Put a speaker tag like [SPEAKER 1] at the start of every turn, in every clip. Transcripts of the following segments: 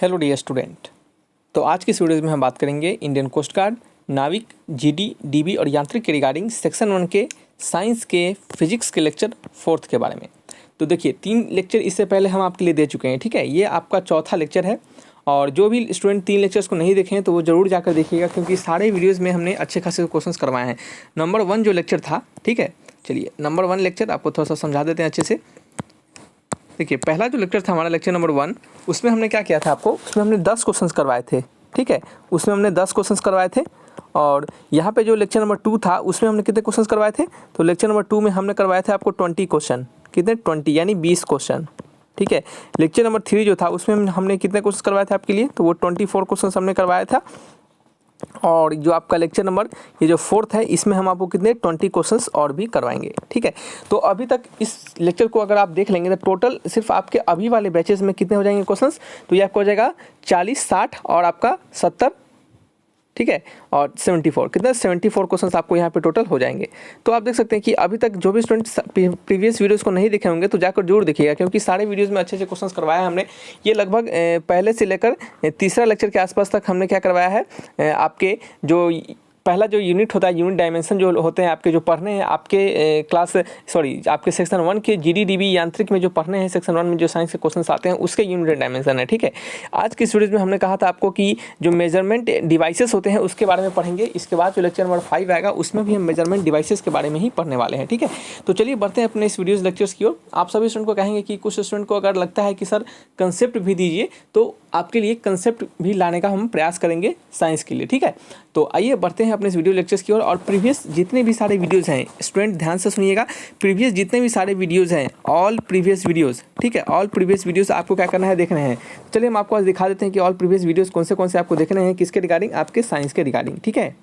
[SPEAKER 1] Hello dear student. तो आज की इस वीडियो में हम बात करेंगे इंडियन कोस्ट गार्ड, नाविक, जीडी, डीबी और यांत्रिक के रिगार्डिंग सेक्शन 1 के साइंस के फिजिक्स के लेक्चर 4 के बारे में। तो देखिए 3 लेक्चर इससे पहले हम आपके लिए दे चुके हैं, ठीक है। ये आपका चौथा लेक्चर है और जो भी स्टूडेंट 3 लेक्चर्स को नहीं देखे हैं तो वो ज़रूर जाकर देखिएगा, क्योंकि सारे वीडियोज़ में हमने अच्छे खासे क्वेश्चंस करवाए हैं। नंबर 1 जो लेक्चर था, ठीक है, चलिए नंबर 1 लेक्चर आपको थोड़ा सा समझा देते हैं अच्छे से। देखिए पहला जो लेक्चर था हमारा लेक्चर नंबर 1, उसमें हमने क्या किया था आपको, उसमें हमने 10 क्वेश्चंस करवाए थे, ठीक है। उसमें हमने 10 क्वेश्चंस करवाए थे। और यहाँ पे जो लेक्चर नंबर 2 था उसमें हमने कितने क्वेश्चंस करवाए थे, तो लेक्चर नंबर 2 में हमने करवाए थे आपको 20 क्वेश्चन। कितने? 20 यानी 20 क्वेश्चन, ठीक है। लेक्चर नंबर 3 जो था उसमें हमने कितने क्वेश्चन करवाए थे आपके लिए, तो वो 24 क्वेश्चन हमने करवाया था। और जो आपका लेक्चर नंबर ये जो 4th है, इसमें हम आपको कितने 20 क्वेश्चंस और भी करवाएंगे, ठीक है। तो अभी तक इस लेक्चर को अगर आप देख लेंगे तो टोटल सिर्फ आपके अभी वाले बैचेस में कितने हो जाएंगे क्वेश्चंस, तो ये आपको हो जाएगा 40, 60 और आपका 70, ठीक है, और 74, कितना 74 क्वेश्चंस आपको यहाँ पे टोटल हो जाएंगे। तो आप देख सकते हैं कि अभी तक जो भी स्टूडेंट्स प्रीवियस वीडियोस को नहीं देखे होंगे तो जाकर जरूर देखिएगा, क्योंकि सारे वीडियोस में अच्छे अच्छे क्वेश्चंस करवाया है हमने। ये लगभग पहले से लेकर तीसरा लेक्चर के आसपास तक हमने क्या करवाया है, आपके जो पहला जो यूनिट होता है, यूनिट डायमेंशन जो होते हैं आपके, जो पढ़ने हैं आपके आपके सेक्शन 1 के जीडी डीबी यांत्रिक में जो पढ़ने हैं, सेक्शन 1 में जो साइंस के क्वेश्चंस आते हैं उसके यूनिट डायमेंशन है, ठीक है। आज की इस वीडियो में हमने कहा था आपको कि जो मेजरमेंट डिवाइसेस होते हैं उसके बारे में पढ़ेंगे। इसके बाद जो लेक्चर नंबर 5 आएगा उसमें भी हम मेजरमेंट डिवाइसेस के बारे में ही पढ़ने वाले हैं, ठीक है। तो चलिए बढ़ते हैं अपने इस वीडियोज लेक्चर्स की ओर। आप सभी स्टूडेंट को कहेंगे कि कुछ स्टूडेंट को अगर लगता है कि सर कंसेप्ट भी दीजिए, तो आपके लिए कंसेप्ट भी लाने का हम प्रयास करेंगे साइंस के लिए, ठीक है। तो आइए बढ़ते हैं अपने इस वीडियो लेक्चर्स की ओर। और प्रीवियस जितने भी सारे वीडियोस हैं, स्टूडेंट ध्यान से सुनिएगा, प्रीवियस जितने भी सारे वीडियोस हैं, ऑल प्रीवियस वीडियोस, ठीक है, ऑल प्रीवियस वीडियोस आपको क्या करना है, देखने हैं। चलिए हम आपको आज दिखा देते हैं कि ऑल प्रीवियस वीडियोस कौन से आपको देखने हैं, किसके रिगार्डिंग, आपके साइंस के रिगार्डिंग, ठीक है।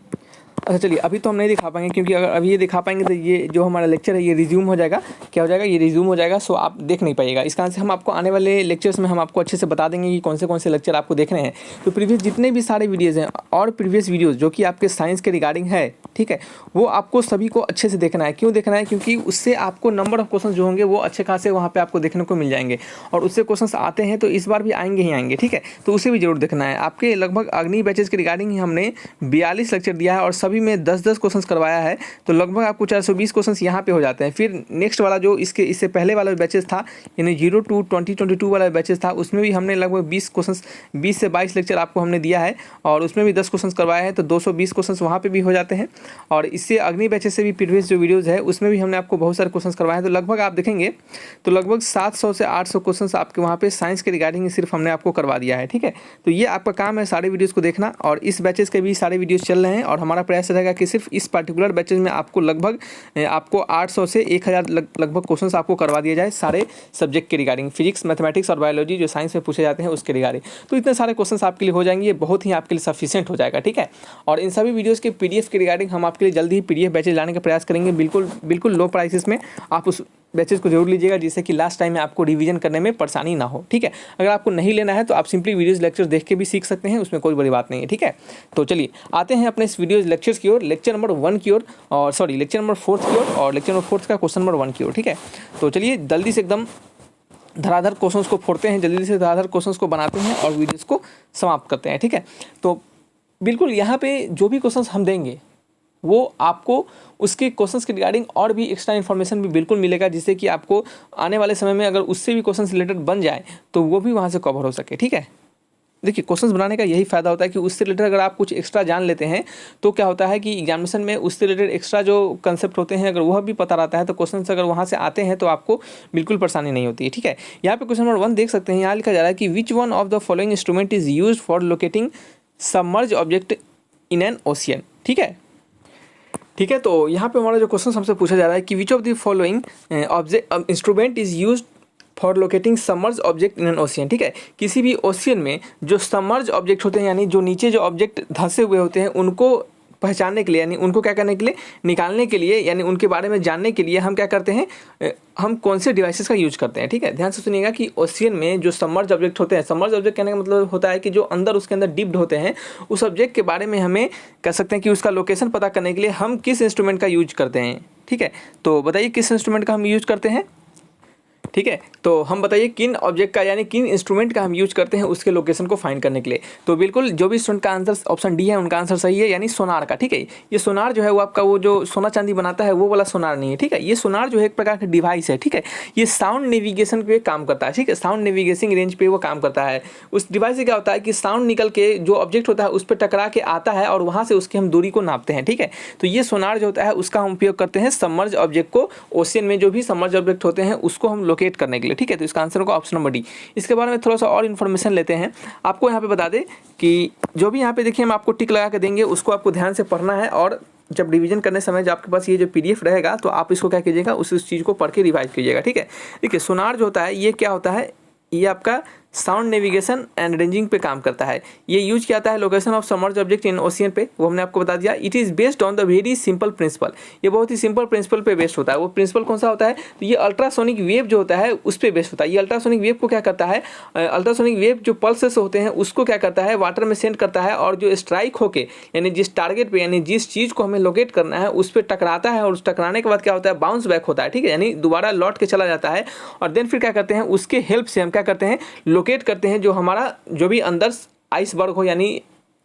[SPEAKER 1] अच्छा चलिए अभी तो हम नहीं दिखा पाएंगे, क्योंकि अगर अभी ये दिखा पाएंगे तो ये जो हमारा लेक्चर है ये रिज्यूम हो जाएगा। क्या हो जाएगा? ये रिज्यूम हो जाएगा, सो आप देख नहीं पाइएगा। इस कारण से हम आपको आने वाले लेक्चर्स में हम आपको अच्छे से बता देंगे कि कौन से लेक्चर आपको देखने हैं। तो प्रीवियस जितने भी सारे वीडियोज़ हैं और प्रीवियस वीडियोज़ जो कि आपके साइंस के रिगार्डिंग है, ठीक है, वो आपको सभी को अच्छे से देखना है। क्यों देखना है? क्योंकि उससे आपको नंबर ऑफ क्वेश्चन जो होंगे वो अच्छे खासे वहाँ पे आपको देखने को मिल जाएंगे। और उससे क्वेश्चंस आते हैं तो इस बार भी आएंगे ही आएंगे, ठीक है। तो उसे भी जरूर देखना है। आपके लगभग अग्नि बैचेस के रिगार्डिंग ही हमने 42 लेक्चर दिया है और सभी में 10-10 क्वेश्चन करवाया है। तो लगभग आपको 420 क्वेश्चन यहाँ पे हो जाते हैं। फिर नेक्स्ट वाला जो इससे पहले वाला बैचेस था, यानी 0 to 2022 वाला बैचेस था, उसमें भी हमने लगभग 20 से 22 लेक्चर आपको हमने दिया है और उसमें भी 10 क्वेश्चन करवाए हैं। तो 220 क्वेश्चन वहाँ पे भी हो जाते हैं। और इससे अग्नि बैचेस से भी प्रीवियस जो वीडियोज़ है उसमें भी हमने आपको बहुत सारे क्वेश्चन करवाए हैं। तो लगभग आप देखेंगे तो लगभग 700 से 800 क्वेश्चन आपके वहाँ पे साइंस के रिगार्डिंग सिर्फ हमने आपको करवा दिया है, ठीक है। तो ये आपका काम है सारे वीडियोज़ को देखना। और इस बैचेस के भी सारे वीडियोज़ चल रहे हैं और हमारा प्रयास रहेगा कि सिर्फ इस पर्टिकुलर बैचेस में आपको लगभग 800 से 1000 लगभग क्वेश्चंस आपको करवा दिया जाए सारे सब्जेक्ट के रिगार्डिंग, फिजिक्स, मैथमेटिक्स और बायोलॉजी जो साइंस में पूछे जाते हैं उसके रिगार्डिंग। तो इतने सारे क्वेश्चंस आपके लिए हो जाएंगे, ये बहुत ही आपके लिए सफिशिएंट हो जाएगा, ठीक है। और इन सभी वीडियोज़ के पीडीएफ के रिगार्डिंग हम आपके लिए जल्दी ही पीडीएफ बैचेज लाने का प्रयास करेंगे, बिल्कुल लो प्राइसेस में। आप उस बैचेज को जरूर लीजिएगा, जिससे कि लास्ट टाइम में आपको रिवीजन करने में परेशानी ना हो, ठीक है। अगर आपको नहीं लेना है तो आप सिंपली वीडियोज लेक्चर्स देख के भी सीख सकते हैं, उसमें कोई बड़ी बात नहीं है, ठीक है। तो चलिए आते हैं अपने इस वीडियोज लेक्चर्स की ओर, लेक्चर नंबर 1 की ओर, और लेक्चर नंबर 4 की ओर, और लेक्चर नंबर 4 का क्वेश्चन नंबर 1 की ओर, ठीक है। तो चलिए जल्दी से एकदम धड़ाधड़ क्वेश्चंस को फोड़ते हैं, जल्दी से धड़ाधड़ क्वेश्चंस को बनाते हैं और वीडियोज़ को समाप्त करते हैं, ठीक है। तो बिल्कुल यहाँ पे जो भी क्वेश्चंस हम देंगे वो आपको उसके क्वेश्चंस के रिगार्डिंग और भी एक्स्ट्रा इन्फॉर्मेशन भी बिल्कुल मिलेगा, जिससे कि आपको आने वाले समय में अगर उससे भी क्वेश्चंस रिलेटेड बन जाए तो वो भी वहाँ से कवर हो सके, ठीक है। देखिए क्वेश्चंस बनाने का यही फ़ायदा होता है कि उससे रिलेटेड अगर आप कुछ एक्स्ट्रा जान लेते हैं तो क्या होता है कि एग्जामिनेशन में उससे रिलेटेड एक्स्ट्रा जो कंसेप्ट होते हैं अगर वह भी पता रहता है तो क्वेश्चंस अगर वहाँ से आते हैं तो आपको बिल्कुल परेशानी नहीं होती है, ठीक है। यहाँ पे क्वेश्चन नंबर 1 देख सकते हैं, यहाँ लिखा जा रहा है कि which one of the following instrument is use for locating submerge object in an ocean, ठीक है। ठीक है, तो यहाँ पे हमारा जो क्वेश्चन हमसे पूछा जा रहा है कि which of the following object instrument is used for locating submerge object in an ocean, ठीक है। किसी भी ओशियन में जो सबमर्ज ऑब्जेक्ट होते हैं, यानी जो नीचे जो ऑब्जेक्ट धंसे हुए होते हैं, उनको पहचानने के लिए, यानी उनको क्या करने के लिए, निकालने के लिए, यानी उनके बारे में जानने के लिए हम क्या करते हैं, हम कौन से डिवाइसेस का यूज करते हैं, ठीक है। ध्यान से सुनिएगा कि ओशियन में जो सबमर्ज ऑब्जेक्ट होते हैं, सबमर्ज ऑब्जेक्ट कहने का मतलब होता है कि जो अंदर उसके अंदर डिप्ड होते हैं, उस ऑब्जेक्ट के बारे में हमें कह सकते हैं कि उसका लोकेशन पता करने के लिए हम किस इंस्ट्रूमेंट का यूज करते हैं, ठीक है। तो बताइए किस इंस्ट्रूमेंट का हम यूज करते हैं। ठीक है। तो हम बताइए किन ऑब्जेक्ट का यानी किन इंस्ट्रूमेंट का हम यूज करते हैं उसके लोकेशन को फाइंड करने के लिए। तो बिल्कुल जो भी स्टूडेंट का आंसर ऑप्शन डी है उनका आंसर सही है, यानी सोनार का। ठीक है, ये सोनार जो है वो आपका वो जो सोना चांदी बनाता है वो वाला सोनार नहीं है। ठीक है, ये सोनार जो है एक प्रकार का डिवाइस है। ठीक है, ये साउंड नेविगेशन पे काम करता है। ठीक है, साउंड नेविगेशन रेंज पे वो काम करता है। उस डिवाइस से क्या होता है कि साउंड निकल के जो ऑब्जेक्ट होता है उस पर टकरा के आता है और वहाँ से उसकी हम दूरी को नापते हैं। ठीक है, तो ये सोनार जो होता है उसका हम उपयोग करते हैं सबमर्ज ऑब्जेक्ट को, ओशियन में जो भी सबमर्ज ऑब्जेक्ट होते हैं उसको हम लोकेट करने के लिए। ठीक है, तो इसका आंसर होगा ऑप्शन नंबर डी। इसके बारे में थोड़ा सा और इन्फॉर्मेशन लेते हैं। आपको यहाँ पे बता दें कि जो भी यहाँ पे देखिए हम आपको टिक लगा के देंगे उसको आपको ध्यान से पढ़ना है, और जब रिवीजन करने समय जब आपके पास ये जो पीडीएफ रहेगा तो आप इसको क्या कीजिएगा, उस चीज़ को पढ़ के रिवाइज कीजिएगा। ठीक है, देखिए सोनार जो होता है ये क्या होता है, ये आपका साउंड नेविगेशन एंड रेंजिंग पे काम करता है। ये यूज किया जाता है location of submerged object in ocean पे, वो हमने आपको बता दिया। It is based on the very simple principal, ये बहुत ही सिंपल प्रिंसिपल पे बेस्ड होता है। वो प्रिंसिपल कौन सा होता है, तो ये अल्ट्रासोनिक वेव जो होता है उस पर बेस्ड होता है। ये अल्ट्रासोनिक वेव को क्या करता है, अल्ट्रासोनिक वेव जो पल्सेस होते हैं उसको क्या करता है, वाटर में सेंड करता है, और जो स्ट्राइक होके यानी जिस टारगेट पे यानी जिस चीज़ को हमें लोकेट करना है उस पर टकराता है, और उस टकराने के बाद क्या होता है, बाउंस बैक होता है। ठीक है, यानी दोबारा लौट के चला जाता है, और देन फिर क्या करते हैं, उसके हेल्प से हम क्या करते हैं, लोकेट करते हैं जो हमारा जो भी अंदर आइसबर्ग हो यानी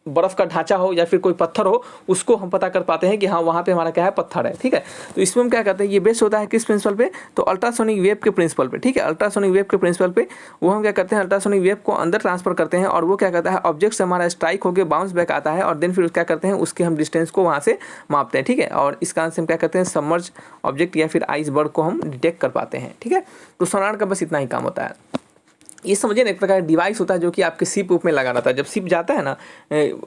[SPEAKER 1] बर्फ का ढांचा हो या फिर कोई पत्थर हो, उसको हम पता कर पाते हैं कि हाँ वहाँ पे हमारा क्या है, पत्थर है। ठीक है, तो इसमें हम क्या करते हैं, ये बेस्ड होता है किस प्रिंसिपल पे, तो अल्ट्रासोनिक वेव के प्रिंसिपल पे। ठीक है, अल्ट्रासोनिक वेव के प्रिंसिपल पे वो हम क्या करते हैं, अल्ट्रासोनिक वेव को अंदर ट्रांसफर करते हैं, और वो क्या करता है, ऑब्जेक्ट से हमारा स्ट्राइक होकर बाउंस बैक आता है, और देन फिर क्या करते हैं, उसके हम डिस्टेंस को वहाँ से मापते हैं। ठीक है, और इस कारण से हम क्या करते हैं, सबमर्ज ऑब्जेक्ट या फिर आइसबर्ग को हम डिटेक्ट कर पाते हैं। ठीक है, तो सोनार का बस इतना ही काम होता है। ये समझिए ना, एक प्रकार का डिवाइस होता है जो कि आपके शिप में लगा रहता है। जब शिप जाता है ना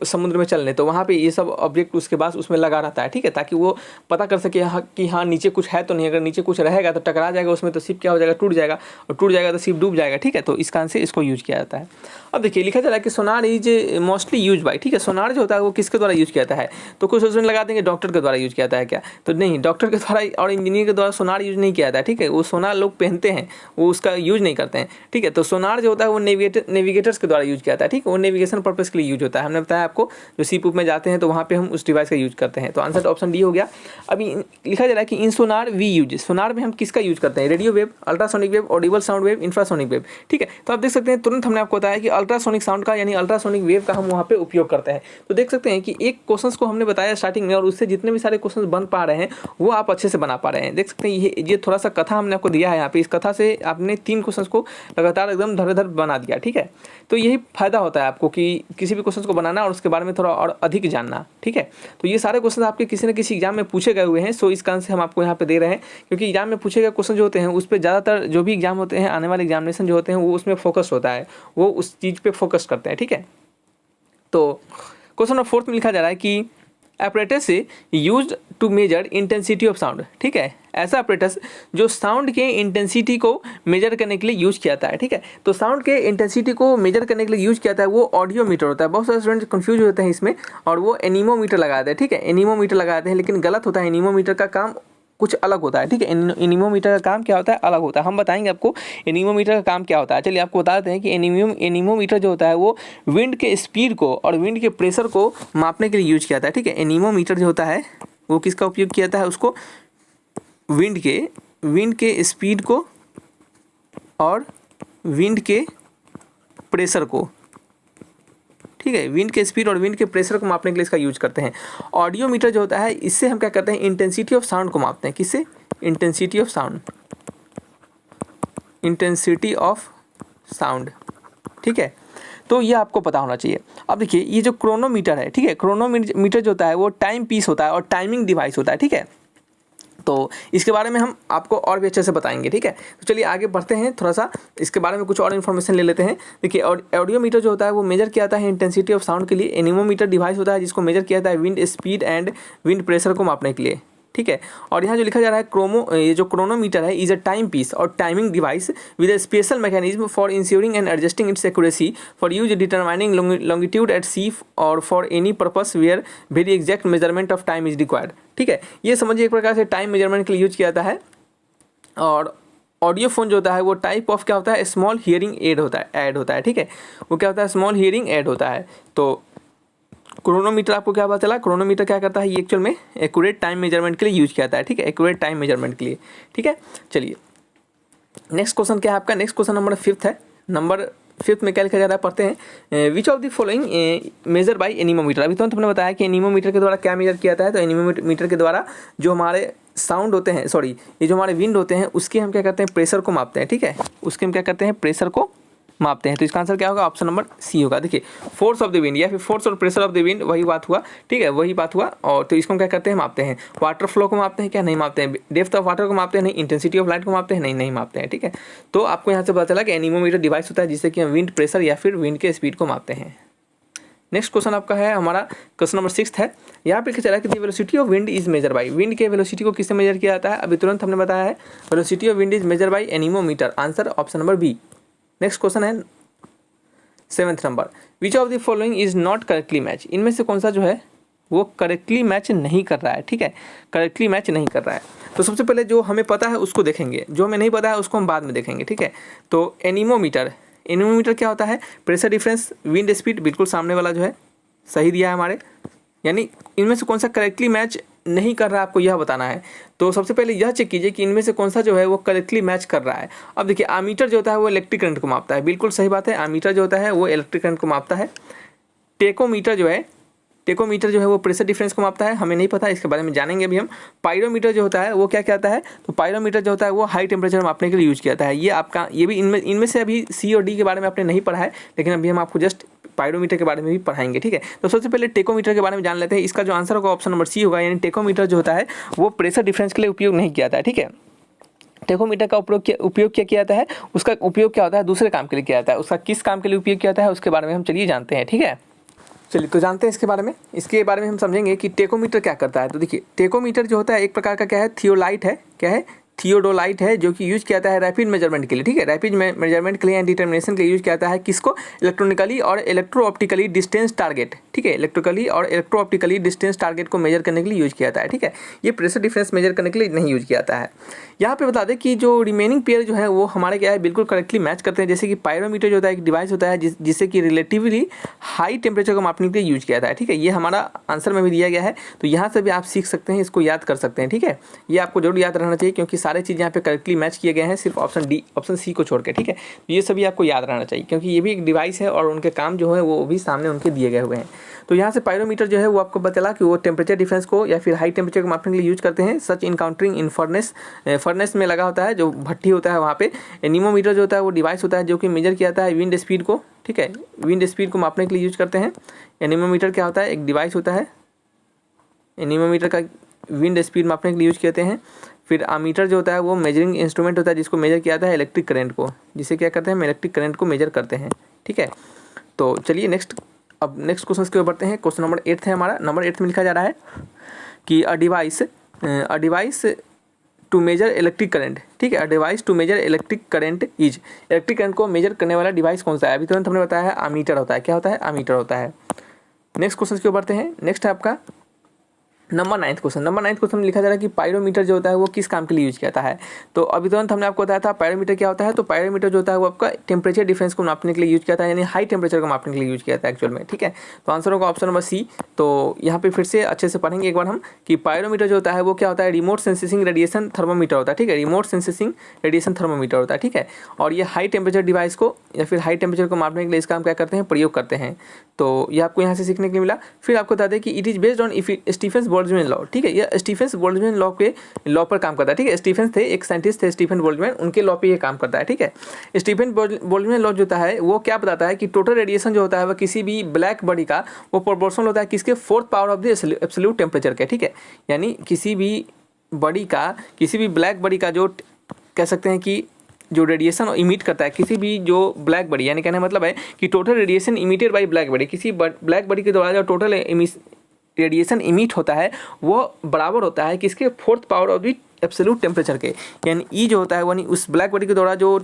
[SPEAKER 1] समुद्र में चलने, तो वहाँ पे ये सब ऑब्जेक्ट उसके पास उसमें लगा रहता है। ठीक है, ताकि वो पता कर सके कि हाँ नीचे कुछ है तो नहीं, अगर नीचे कुछ रहेगा तो टकरा जाएगा उसमें, तो शिप क्या हो जाएगा, टूट जाएगा, और टूट जाएगा तो शिप डूब जाएगा। ठीक है, तो इस कारण से इसको यूज किया जाता है। अब देखिए लिखा जा रहा है कि सोनार इज मोस्टली यूज बाई, ठीक है, सोनार जो होता है वो किसके द्वारा यूज किया जाता है, तो कुछ उसमें लगा देंगे डॉक्टर के द्वारा यूज किया जाता है क्या, तो नहीं, डॉक्टर के द्वारा और इंजीनियर के द्वारा सोनार यूज नहीं किया जाता है। ठीक है, वो सोनार लोग पहनते हैं, वो उसका यूज नहीं करते हैं। ठीक है, तो सोनार जो होता है वो नेविगेटर्स के द्वारा यूज किया जाता है। ठीक है, वो नेविगेशन पर्पस के लिए यूज होता है। हमने बताया आपको जो शिप में जाते हैं तो वहाँ पे हम उस डिवाइस का यूज करते हैं। तो आंसर ऑप्शन डी हो गया। अभी लिखा जा रहा है कि इन सोनार वी यूज, सोनार में हम किसका यूज करते हैं, radio wave, ultrasonic wave, Audible sound wave, infrasonic wave. ठीक है, तो आप देख सकते हैं तुरंत हमने आपको बताया कि अल्ट्रासोनिक साउंड का यानी अल्ट्रासोनिक वेव का हम वहाँ पे उपयोग करते हैं। तो देख सकते हैं कि एक क्वेश्चन को हमने बताया स्टार्टिंग में, और उससे जितने भी सारे क्वेश्चन बन पा रहे हैं वो आप अच्छे से बना पा रहे हैं। देख सकते हैं ये थोड़ा सा कथा हमने आपको दिया है यहाँ पे, इस कथा से आपने 3 क्वेश्चन को लगातार एकदम धड़ेधड़ बना दिया। ठीक है, तो यही फायदा होता है आपको कि किसी भी क्वेश्चन को बनाना और उसके बारे में थोड़ा और अधिक जानना। ठीक है, तो ये सारे क्वेश्चन आपके किसी न किसी एग्जाम में पूछे गए हुए हैं, सो इस कारण से हम आपको यहाँ पे दे रहे हैं, क्योंकि एग्जाम में पूछे गए क्वेश्चन जो होते हैं उस पर ज़्यादातर जो भी एग्जाम होते हैं, आने वाले एग्जामिनेशन जो होते हैं वो उसमें फोकस होता है, वो उस चीज़ पे फोकस करते हैं। ठीक है, तो क्वेश्चन नंबर 4 में लिखा जा रहा है कि apparatus used to measure intensity of sound. ठीक है, ऐसा apparatus जो साउंड के इंटेंसिटी को मेजर करने के लिए यूज किया जाता है। ठीक है, तो साउंड के इंटेंसिटी को मेजर करने के लिए यूज किया जाता है वो ऑडियोमीटर होता है। बहुत सारे स्टूडेंट कंफ्यूज होते हैं इसमें, और वो एनीमोमीटर लगाते हैं। ठीक है, एनीमोमीटर लगाते हैं, लेकिन गलत होता है। एनीमोमीटर का काम कुछ अलग होता है। ठीक है, एनीमोमीटर का काम क्या होता है, अलग होता है। हम बताएंगे आपको एनीमोमीटर का काम क्या होता है। चलिए आपको बता देते हैं कि एनीमोमीटर जो होता है वो विंड के स्पीड को और विंड के प्रेशर को मापने के लिए यूज किया जाता है। ठीक है, एनीमोमीटर जो होता है वो किसका उपयोग किया जाता है, उसको विंड के स्पीड को और विंड के प्रेशर को, ठीक है, विंड के स्पीड और विंड के प्रेशर को मापने के लिए इसका यूज करते हैं। ऑडियोमीटर जो होता है इससे हम क्या करते हैं, इंटेंसिटी ऑफ साउंड को मापते हैं। किससे, intensity of sound, intensity of sound. ठीक है, तो ये आपको पता होना चाहिए। अब देखिए ये जो क्रोनोमीटर है, ठीक है, क्रोनोमीटर जो होता है वो टाइम पीस होता है और टाइमिंग डिवाइस होता है। ठीक है, तो इसके बारे में हम आपको और भी अच्छे से बताएंगे। ठीक है, तो चलिए आगे बढ़ते हैं, थोड़ा सा इसके बारे में कुछ और इन्फॉर्मेशन ले लेते हैं। देखिए ऑडियोमीटर जो होता है वो मेजर किया जाता है इंटेंसिटी ऑफ साउंड के लिए। एनीमोमीटर डिवाइस होता है जिसको मेजर किया जाता है wind speed and wind pressure को मापने के लिए। ठीक है, और यहाँ जो लिखा जा रहा है ये जो क्रोनोमीटर है इज अ टाइम पीस और timing device with a special mechanism for ensuring and adjusting its accuracy for use determining longitude at sea और for any purpose where very exact measurement of time is required. ठीक है, ये समझिए एक प्रकार से time measurement के लिए यूज किया जाता है। और ऑडियो फोन जो होता है वो टाइप ऑफ क्या होता है, स्मॉल हियरिंग एड होता है। ठीक है, वो क्या होता है, स्मॉल हियरिंग एड होता है। तो क्रोनोमीटर आपको क्या पता चला, क्रोनोमीटर क्या करता है, ये एक्चुअल में एक्यूरेट टाइम मेजरमेंट के लिए यूज किया जाता है। ठीक है, एक्यूरेट टाइम मेजरमेंट के लिए। ठीक है, चलिए नेक्स्ट क्वेश्चन क्या है आपका, नेक्स्ट क्वेश्चन नंबर 5 है। नंबर 5 में क्या लिखा जा रहा है, पढ़ते हैं। विच of the following major by anemometer. अभी तुरंत हमने बताया कि एनीमोमीटर के द्वारा क्या मेजर किया जाता है, तो एनीमोमीटर के द्वारा जो हमारे साउंड होते हैं, सॉरी ये जो हमारे विंड होते हैं उसके हम क्या करते हैं, प्रेशर को मापते हैं, ठीक है, उसके हम क्या करते हैं, प्रेशर को मापते हैं। तो इसका आंसर क्या होगा, ऑप्शन नंबर सी होगा। देखिए फोर्स ऑफ द विंड या फिर फोर्स और प्रेशर ऑफ द विंड, वही बात हुआ, ठीक है, वही बात हुआ। और तो इसको हम क्या करते हैं, मापते हैं। वाटर फ्लो को मापते हैं क्या, नहीं मापते हैं। डेप्थ ऑफ वाटर को मापते हैं, नहीं। इंटेंसिटी ऑफ लाइट को मापते हैं, नहीं मापते हैं, ठीक है। तो आपको यहाँ से पता चला कि एनीमोमीटर डिवाइस होता है जिससे कि हम विंड प्रेशर या फिर विंड के स्पीड को मापते हैं। नेक्स्ट क्वेश्चन आपका है हमारा क्वेश्चन नंबर 6 है। यहाँ पे लिखा चला कि the velocity of wind is measure bye. Wind के वेलोसिटी को किससे मेजर किया जाता है, अभी तुरंत हमने बताया है, velocity of wind is measure by anemometer. Answer option number B. Next question है 7th number, which of the following is not correctly match. इनमें से कौन सा जो है वो करेक्टली मैच नहीं कर रहा है, ठीक है, करेक्टली मैच नहीं कर रहा है। तो सबसे पहले जो हमें पता है उसको देखेंगे, जो हमें नहीं पता है उसको हम बाद में देखेंगे, ठीक है। तो एनीमोमीटर क्या होता है, प्रेशर डिफरेंस, विंड स्पीड, बिल्कुल सामने वाला जो है सही दिया है हमारे, यानी इनमें से कौन सा करेक्टली मैच नहीं कर रहा है आपको यह बताना है। तो सबसे पहले यह चेक कीजिए कि इनमें से कौन सा जो है वो करेक्टली मैच कर रहा है। अब देखिए आमीटर जो होता है वो इलेक्ट्रिक करंट को मापता है, बिल्कुल सही बात है, आमीटर जो होता है वो इलेक्ट्रिक करंट को मापता है। टेकोमीटर जो है वो प्रेशर डिफरेंस को मापता है, हमें नहीं पता, इसके बारे में जानेंगे अभी हम। पायरोमीटर जो होता है वो क्या कहता है, तो पायरोमीटर जो होता है वो हाई टेम्परेचर मापने के लिए यूज किया जाता है। ये आपका ये भी इनमें से अभी सी और डी के बारे में आपने नहीं पढ़ा है, लेकिन अभी हम आपको जस्ट पायरोमीटर के बारे में भी पढ़ाएंगे, ठीक है। तो सबसे पहले टेकोमीटर के बारे में जान लेते हैं। इसका जो आंसर होगा ऑप्शन नंबर सी होगा, यानी टेकोमीटर जो होता है वो प्रेशर डिफरेंस के लिए उपयोग नहीं किया जाता है, ठीक है। टेकोमीटर का उपयोग क्या किया जाता है, उसका उपयोग क्या होता है, दूसरे काम के लिए किया जाता है। उसका किस काम के लिए उपयोग किया जाता है उसके बारे में हम चलिए जानते हैं, ठीक है। चलिए तो जानते हैं इसके बारे में हम समझेंगे कि टेकोमीटर क्या करता है। तो देखिए टेकोमीटर जो होता है एक प्रकार का क्या है, थियोलाइट है, क्या है, थियोडोलाइट है, जो कि यूज किया जाता है रैपिड मेजरमेंट के लिए, ठीक है, रैपिड मेजरमेंट के लिए एंड डिटर्मिनेशन के लिए यूज किया जाता है। किसको, इलेक्ट्रॉनिकली और इलेक्ट्रो ऑप्टिकली डिस्टेंस टारगेट, ठीक है, इलेक्ट्रिकली और इलेक्ट्रो ऑप्टिकली डिस्टेंस टारगेट को मेजर करने के लिए यूज किया जाता है, ठीक है। ये प्रेशर डिफरेंस मेजर करने के लिए नहीं यूज किया जाता है। यहाँ पे बता दें कि जो रिमेनिंग पेयर जो है वो हमारे क्या है, बिल्कुल करेक्टली मैच करते हैं। जैसे कि पायरोमीटर जो होता है एक डिवाइस होता है जिससे कि रिलेटिवली हाई टेम्परेचर को मापने के लिए यूज किया जाता है, ठीक है। ये हमारा आंसर में भी दिया गया है, तो यहाँ से भी आप सीख सकते हैं, इसको याद कर सकते हैं, ठीक है। ये आपको जरूर याद रहना चाहिए क्योंकि सारे चीज़ यहाँ पे करेक्टली मैच किए गए हैं, सिर्फ ऑप्शन सी को छोड़ के, ठीक है। तो ये सभी आपको याद रहना चाहिए क्योंकि ये भी एक डिवाइस है और उनके काम जो है वो भी सामने उनके दिए गए हुए हैं। तो यहाँ से पायरोमीटर जो है वो आपको बतला कि वो टेम्परेचर डिफरेंस को या फिर हाई टेम्परेचर को मापने के लिए यूज करते हैं। सच इनकाउंटरिंग इन फर्नेस में लगा होता है, जो भट्टी होता है वहाँ पे। एनीमोमीटर जो होता है वो डिवाइस होता है जो कि मेजर किया जाता है विंड स्पीड को, ठीक है, विंड स्पीड को मापने के लिए यूज करते हैं। एनीमोमीटर क्या होता है, एक डिवाइस होता है, एनीमोमीटर का विंड स्पीड मापने के लिए यूज करते हैं। फिर आमीटर जो होता है वो मेजरिंग इंस्ट्रूमेंट होता है जिसको मेजर किया जाता है इलेक्ट्रिक करंट को, जिसे क्या करते हैं, हम इलेक्ट्रिक करंट को मेजर करते हैं, ठीक है। तो चलिए नेक्स्ट क्वेश्चन के ऊपर बढ़ते हैं। क्वेश्चन नंबर 8 है हमारा। नंबर 8 में लिखा जा रहा है कि a device to measure electric current, ठीक है, a device to measure electric current is. Electric current को मेजर करने वाला डिवाइस कौन सा है, अभी तुरंत हमने बताया है आमीटर होता है। क्या होता है, आमीटर होता है। नेक्स्ट क्वेश्चन के ऊपर बढ़ते हैं। नेक्स्ट है आपका नंबर 9 क्वेश्चन में लिखा जा रहा है कि पायरोमीटर जो होता है वो किस काम के लिए यूज किया जाता है। तो अभी तुरंत हमने आपको बताया था पायरोमीटर क्या होता है। तो पायरोमीटर जो होता है वो आपका टेम्परेचर डिफरेंस को मापने के लिए यूज किया जाता है, यानी हाई टेम्परेचर को मापने के लिए यूज किया जाता है एक्चुअल में, ठीक है। तो आंसर होगा ऑप्शन नंबर सी। तो यहाँ पे फिर से अच्छे से पढ़ेंगे एक बार हम कि पायरोमीटर जो होता है वो क्या होता है, रिमोट सेंसिंग रेडिएशन थर्मोमीटर होता है, ठीक है, रिमोट सेंसिंग रेडिएशन थर्मोमीटर होता है, ठीक है। और ये हाई टेम्परेचर डिवाइस को या फिर हाई टेम्परेचर को मापने के लिए इसका हम क्या करते हैं, प्रयोग करते हैं। तो ये आपको यहाँ से सीखने के लिए मिला। फिर आपको बता दें कि it is based on Stefan's Boltzmann law, ठीक है, यह स्टीफेंस बोल्ट्जमैन लॉ पर काम करता है, ठीक है। स्टीफेंस थे, एक साइंटिस्ट थे स्टीफन बोल्ट्जमैन, उनके लॉ पे ये काम करता है, ठीक है। स्टीफन बोल्ट्जमैन लॉ जो होता है वो क्या बताता है कि टोटल रेडिएशन जो होता है वह किसी भी ब्लैक बॉडी का वो प्रोपोर्शनल होता है किसके, 4th power of the absolute temperature के, ठीक है। यानी किसी भी ब्लैक बॉडी का जो कह सकते हैं कि जो रेडिएशन इमिट करता है, किसी भी जो ब्लैक बॉडी, यानी कहने का मतलब है कि total radiation emitted by black body, किसी ब्लैक बॉडी के द्वारा जो टोटल रेडिएशन इमिट होता है वो बराबर होता है किसके, 4th power of the absolute temperature के। यानी ई जो होता है यानी उस ब्लैक बॉडी के द्वारा जो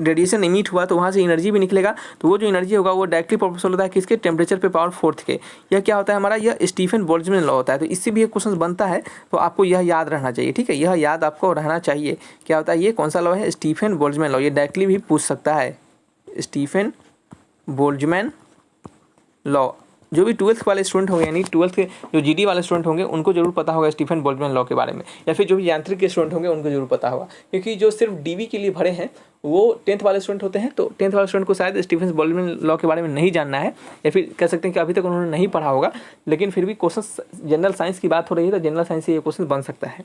[SPEAKER 1] रेडिएशन इमिट हुआ तो वहाँ से एनर्जी भी निकलेगा, तो वो जो एनर्जी होगा वो डायरेक्टली प्रोपोर्शनल होता है किसके, टेम्परेचर पे पावर 4th के। यह क्या होता है हमारा, यह स्टीफन बोल्ट्जमैन लॉ होता है। तो इससे भी एक क्वेश्चन बनता है, तो आपको यह याद रहना चाहिए, ठीक है, यह याद आपको रहना चाहिए। क्या होता है, ये कौन सा लॉ है, स्टीफन बोल्ट्जमैन लॉ। ये डायरेक्टली भी पूछ सकता है, स्टीफन बोल्ट्जमैन लॉ जो भी 12th वाले स्टूडेंट होंगे, यानी 12th के जो जीडी वाले स्टूडेंट होंगे उनको जरूर पता होगा स्टीफन बोल्ट्जमैन लॉ के बारे में, या फिर जो भी यांत्रिक के स्टूडेंट होंगे उनको जरूर पता होगा, क्योंकि जो सिर्फ डीवी के लिए भरे हैं वो 10th वाले स्टूडेंट होते हैं। तो 10th वाले स्टूडेंट को शायद स्टीफन बोल्ट्जमैन लॉ के बारे में नहीं जानना है, या फिर कह सकते हैं कि अभी तक उन्होंने नहीं पढ़ा होगा, लेकिन फिर भी क्वेश्चन जनरल साइंस की बात हो रही है तो जनरल साइंस से ये क्वेश्चन बन सकता है।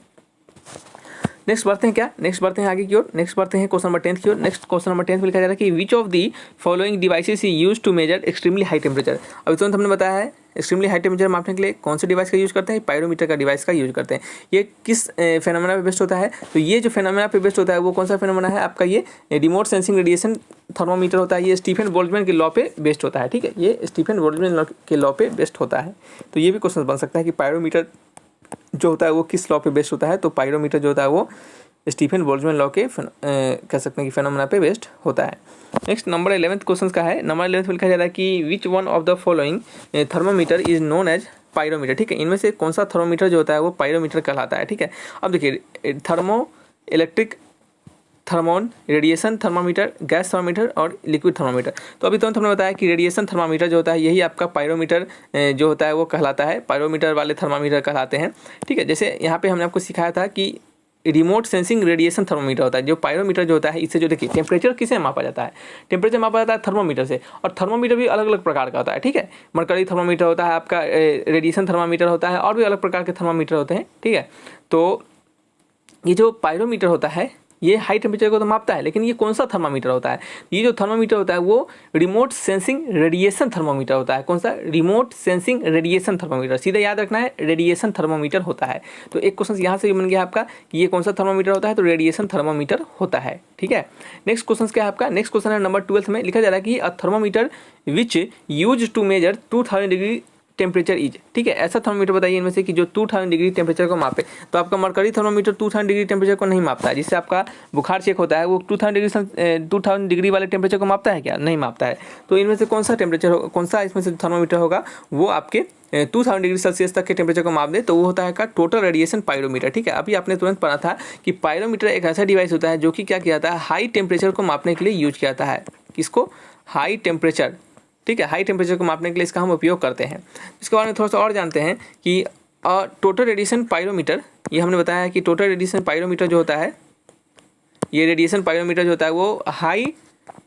[SPEAKER 1] नेक्स्ट बढ़ते हैं क्या, नेक्स्ट बढ़ते हैं आगे की ओर, नेक्स्ट बढ़ते हैं क्वेश्चन नंबर 10 की ओर। नेक्स्ट क्वेश्चन नंबर 10 में लिखा जा रहा है कि which of the following devices is use to measure extremely high temperature. अभी तुरंत हमने बताया है एक्सट्रीमली हाई टेम्परेचर मापने के लिए कौन से डिवाइस का यूज करते हैं, पायरोमीटर का डिवाइस का यूज करते हैं। ये किस फेनोमेना पे बेस्ड होता है, तो ये जो फेनोमेना पे बेस्ड होता है वो कौन सा फेनोमेना है आपका, ये रिमोट सेंसिंग रेडिएशन थर्मोमीटर होता है। ये स्टीफन बोल्ट्जमैन के लॉ पे बेस्ड होता है, ठीक है, ये स्टीफन बोल्ट्जमैन के लॉ पे बेस्ड होता है। तो ये भी क्वेश्चन बन सकता है कि पायरोमीटर जो होता है वो किस लॉ पे बेस्ड होता है, तो पायरोमीटर जो होता है वो स्टीफन बोल्ट्जमैन लॉ के कह सकते हैं कि फेनोमेना पे बेस्ड होता है। नेक्स्ट नंबर 11th क्वेश्चन का है, नंबर 11th में लिखा जा रहा है कि which one of the following thermometer is known as pyrometer. ठीक है, इनमें से कौन सा थर्मोमीटर जो होता है वो पायरोमीटर कहलाता है। ठीक है, अब देखिए थर्मो इलेक्ट्रिक, थर्मोन, रेडिएशन थर्मामीटर, गैस थर्मामीटर और लिक्विड थर्मामीटर। तो अभी तुरंत हमने बताया कि रेडिएशन थर्मामीटर जो होता है यही आपका पायरोमीटर जो होता है वो कहलाता है, पायरोमीटर वाले थर्मामीटर कहलाते हैं। ठीक है, जैसे यहाँ पे हमने आपको सिखाया था कि रिमोट सेंसिंग रेडिएशन थर्मोमीटर होता है। जो पायरोमीटर जो होता है इससे जो देखिए टेम्परेचर किसे मापा जाता है, टेम्परेचर मापा जाता है थर्मोमीटर से, और थर्मोमीटर भी अलग अलग प्रकार का होता है। ठीक है, मरकरी थर्मोमीटर होता है आपका, रेडिएशन थर्मामीटर होता है, और भी अलग प्रकार के थर्मोमीटर होते हैं। ठीक है, तो ये जो पायरोमीटर होता है ये हाई टेम्परेचर को तो मापता है, लेकिन ये कौन सा थर्मामीटर होता है, ये जो थर्मामीटर होता है वो रिमोट सेंसिंग रेडिएशन थर्मामीटर होता है। कौन सा, रिमोट सेंसिंग रेडिएशन थर्मामीटर, सीधा याद रखना है रेडिएशन थर्मामीटर होता है। तो एक क्वेश्चन यहाँ से बन गया आपका कि ये कौन सा थर्मामीटर होता है, तो रेडिएशन थर्मामीटर होता है। ठीक है, नेक्स्ट क्वेश्चन क्या है आपका, नेक्स्ट क्वेश्चन है नंबर 12 में लिखा जा रहा है कि a thermometer which use to measure 2000 degree temperature is. ठीक है, ऐसा थर्मोमीटर बताइए इनमें से कि जो 2000 डिग्री टेम्परेचर को मापे। तो आपका मरकरी थर्मोमीटर 2000 डिग्री टेम्परेचर को नहीं मापता है, जिससे आपका बुखार चेक होता है वो 2000 डिग्री वाले टेम्परेचर को मापता है क्या, नहीं मापता है। तो इनमें से कौन सा टेम्परेचर होगा, कौन सा इसमें से थर्मोमीटर होगा वो आपके 2000 डिग्री सेल्सियस तक के टेम्परेचर को माप दे, तो वो होता है का टोटल रेडिएशन पायरोमीटर। ठीक है, अभी आपने तुरंत पढ़ा था कि पायरोमीटर एक ऐसा डिवाइस होता है जो कि क्या किया जाता है, हाई टेम्परेचर को मापने के लिए यूज किया जाता है। किसको, हाई टेम्परेचर। ठीक है, हाई टेम्परेचर को मापने के लिए इसका हम उपयोग करते हैं। इसके बारे में थोड़ा सा और जानते हैं कि टोटल रेडिएशन पायरोमीटर, ये हमने बताया कि टोटल रेडिएशन पायरोमीटर जो होता है, ये रेडिएशन पायरोमीटर जो होता है वो हाई